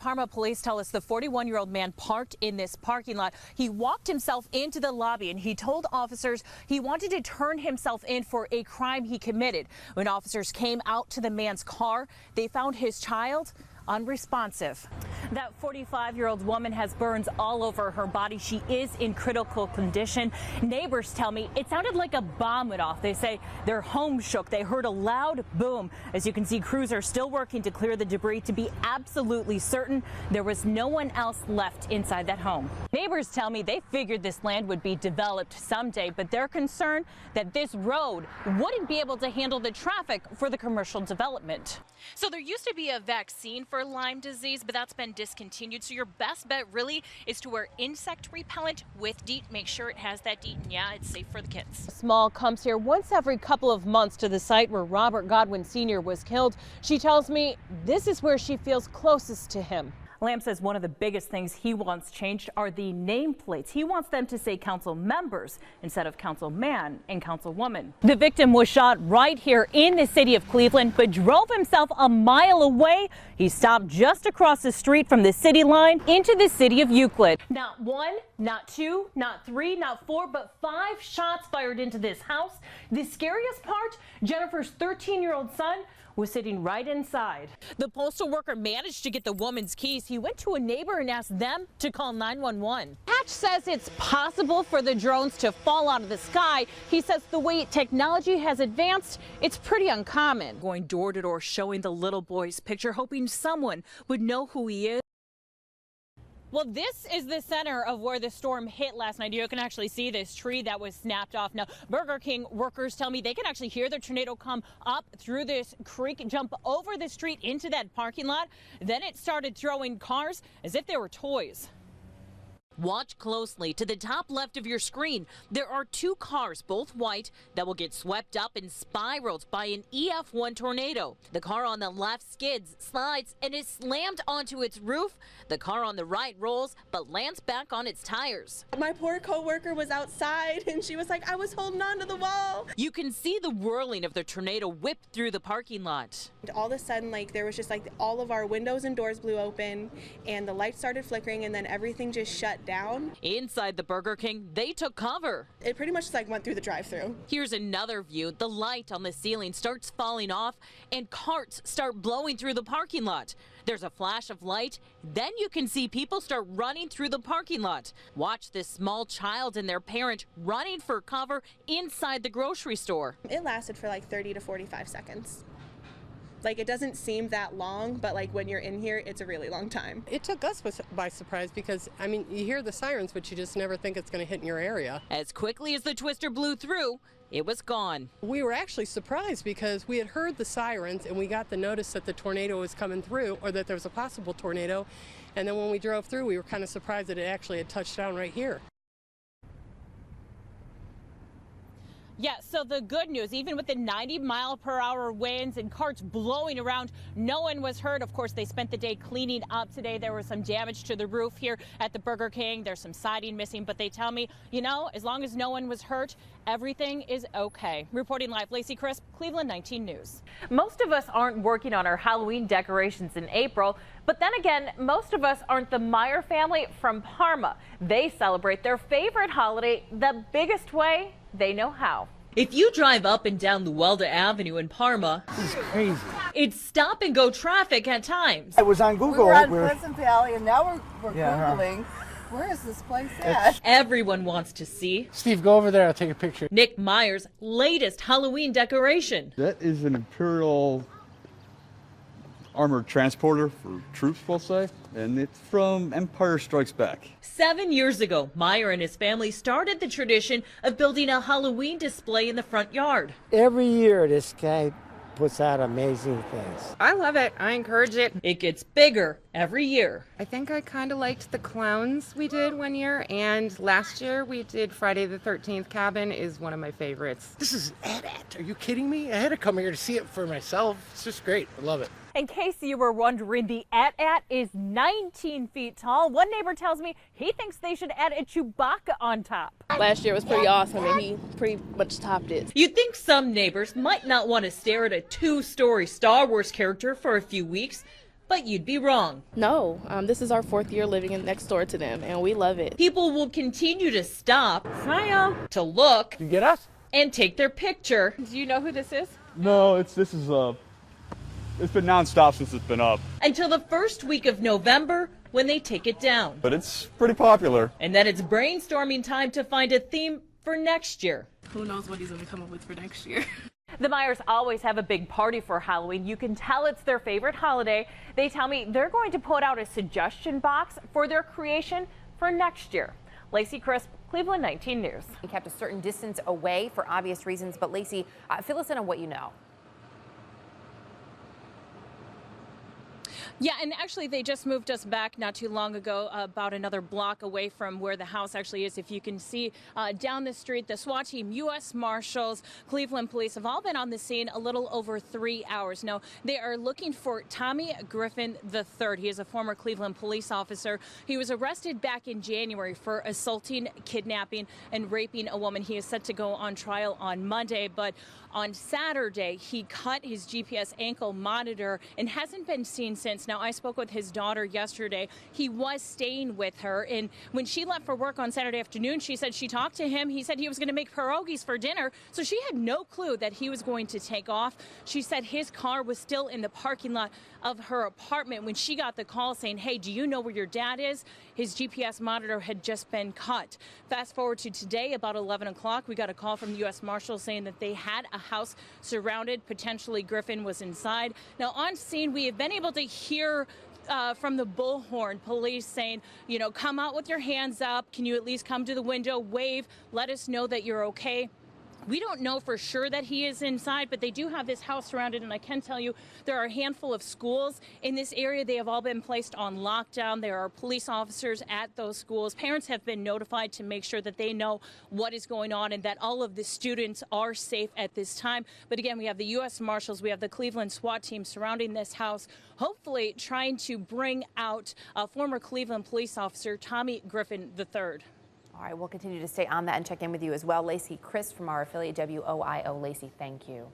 Parma police tell us the 41-year-old man parked in this parking lot. He walked himself into the lobby and he told officers he wanted to turn himself in for a crime he committed. When officers came out to the man's car, they found his child unresponsive. That 45-year-old woman has burns all over her body. She is in critical condition. Neighbors tell me it sounded like a bomb went off. They say their home shook. They heard a loud boom. As you can see, crews are still working to clear the debris to be absolutely certain there was no one else left inside that home. Neighbors tell me they figured this land would be developed someday, but they're concerned that this road wouldn't be able to handle the traffic for the commercial development. So there used to be a vaccine for Lyme disease, but that's been discontinued. So your best bet really is to wear insect repellent with DEET. Make sure it has that DEET, and yeah, it's safe for the kids. Small comes here once every couple of months to the site where Robert Godwin Sr. was killed. She tells me this is where she feels closest to him. Lamb says one of the biggest things he wants changed are the nameplates. He wants them to say council members instead of councilman and councilwoman. The victim was shot right here in the city of Cleveland, but drove himself a mile away. He stopped just across the street from the city line into the city of Euclid. Not one, not two, not three, not four, but 5 shots fired into this house. The scariest part, Jennifer's 13-year-old son was sitting right inside. The postal worker managed to get the woman's keys. He went to a neighbor and asked them to call 911. Hatch says it's possible for the drones to fall out of the sky. He says the way technology has advanced, it's pretty uncommon. Going door to door showing the little boy's picture, hoping someone would know who he is. Well, this is the center of where the storm hit last night. You can actually see this tree that was snapped off. Now, Burger King workers tell me they can actually hear the tornado come up through this creek, jump over the street into that parking lot. Then it started throwing cars as if they were toys. Watch closely to the top left of your screen. There are 2 cars, both white, that will get swept up and spiraled by an EF1 tornado. The car on the left skids, slides, and is slammed onto its roof. The car on the right rolls, but lands back on its tires. My poor coworker was outside and she was like, I was holding on to the wall. You can see the whirling of the tornado whip through the parking lot. All of a sudden, there was just all of our windows and doors blew open and the lights started flickering and then everything just shut down. Inside the Burger King, they took cover. It pretty much went through the drive-thru. Here's another view. The light on the ceiling starts falling off and carts start blowing through the parking lot. There's a flash of light. Then you can see people start running through the parking lot. Watch this small child and their parent running for cover inside the grocery store. It lasted for 30 to 45 seconds. It doesn't seem that long, but when you're in here, it's a really long time. It took us by surprise because, you hear the sirens, but you just never think it's going to hit in your area. As quickly as the twister blew through, it was gone. We were actually surprised because we had heard the sirens and we got the notice that the tornado was coming through or that there was a possible tornado. And then when we drove through, we were kind of surprised that it actually had touched down right here. Yeah, so the good news, even with the 90-mile-per-hour winds and carts blowing around, no one was hurt. Of course, they spent the day cleaning up today. There was some damage to the roof here at the Burger King. There's some siding missing, but they tell me, as long as no one was hurt, everything is okay. Reporting live, Lacey Crisp, Cleveland 19 News. Most of us aren't working on our Halloween decorations in April, but then again, most of us aren't the Meyer family from Parma. They celebrate their favorite holiday the biggest way they know how. If you drive up and down Luelda Avenue in Parma, this is crazy. It's stop and go traffic at times. It was on Google. We were on Pleasant Valley and now we're Yeah, Googling. Where is this place at? Everyone wants to see Steve, go over there. I'll take a picture. Nick Meyer's latest Halloween decoration. That is an Imperial armored transporter for troops, we'll say, and it's from Empire Strikes Back. 7 years ago, Meyer and his family started the tradition of building a Halloween display in the front yard. Every year this guy puts out amazing things. I love it. I encourage it. It gets bigger every year. I think I kind of liked the clowns we did one year, and last year we did Friday the 13th Cabin is one of my favorites. This is AT-AT. Are you kidding me? I had to come here to see it for myself. It's just great. I love it. In case you were wondering, the AT-AT is 19 feet tall. One neighbor tells me he thinks they should add a Chewbacca on top. Last year was pretty awesome and he pretty much topped it. You'd think some neighbors might not want to stare at a 2-story Star Wars character for a few weeks, But you'd be wrong. No, this is our 4th year living next door to them, and we love it. People will continue to stop, smile, to look, You get us? and take their picture. Do you know who this is? No, it's been nonstop since it's been up. Until the first week of November, when they take it down. But it's pretty popular. And then it's brainstorming time to find a theme for next year. Who knows what he's going to come up with for next year. The Meyers always have a big party for Halloween. You can tell it's their favorite holiday. They tell me they're going to put out a suggestion box for their creation for next year. Lacey Crisp, Cleveland 19 News. He kept a certain distance away for obvious reasons, but Lacey, fill us in on what you know. Yeah, and actually they just moved us back not too long ago, about another block away from where the house actually is. If you can see down the street, the SWAT team, U.S. Marshals, Cleveland Police have all been on the scene a little over 3 hours. Now, they are looking for Tommy Griffin III. He is a former Cleveland police officer. He was arrested back in January for assaulting, kidnapping, and raping a woman. He is set to go on trial on Monday, but on Saturday, he cut his GPS ankle monitor and hasn't been seen since. Now, I spoke with his daughter yesterday. He was staying with her, and when she left for work on Saturday afternoon, she said she talked to him. He said he was going to make pierogies for dinner, so she had no clue that he was going to take off. She said his car was still in the parking lot of her apartment when she got the call saying, hey, do you know where your dad is? His GPS monitor had just been cut. Fast forward to today, about 11 o'clock, we got a call from the U.S. Marshals saying that they had a house surrounded. Potentially Griffin was inside. Now, on scene, we have been able to hear from the Bullhorn police saying, you know, come out with your hands up. Can you at least come to the window, wave, let us know that you're okay? We don't know for sure that he is inside, but they do have this house surrounded, and I can tell you there are a handful of schools in this area. They have all been placed on lockdown. There are police officers at those schools. Parents have been notified to make sure that they know what is going on and that all of the students are safe at this time. But again, we have the U.S. Marshals, we have the Cleveland SWAT team surrounding this house, hopefully trying to bring out former Cleveland police officer Tommy Griffin III. All right, we'll continue to stay on that and check in with you as well. Lacey Crisp from our affiliate WOIO. Lacey, thank you.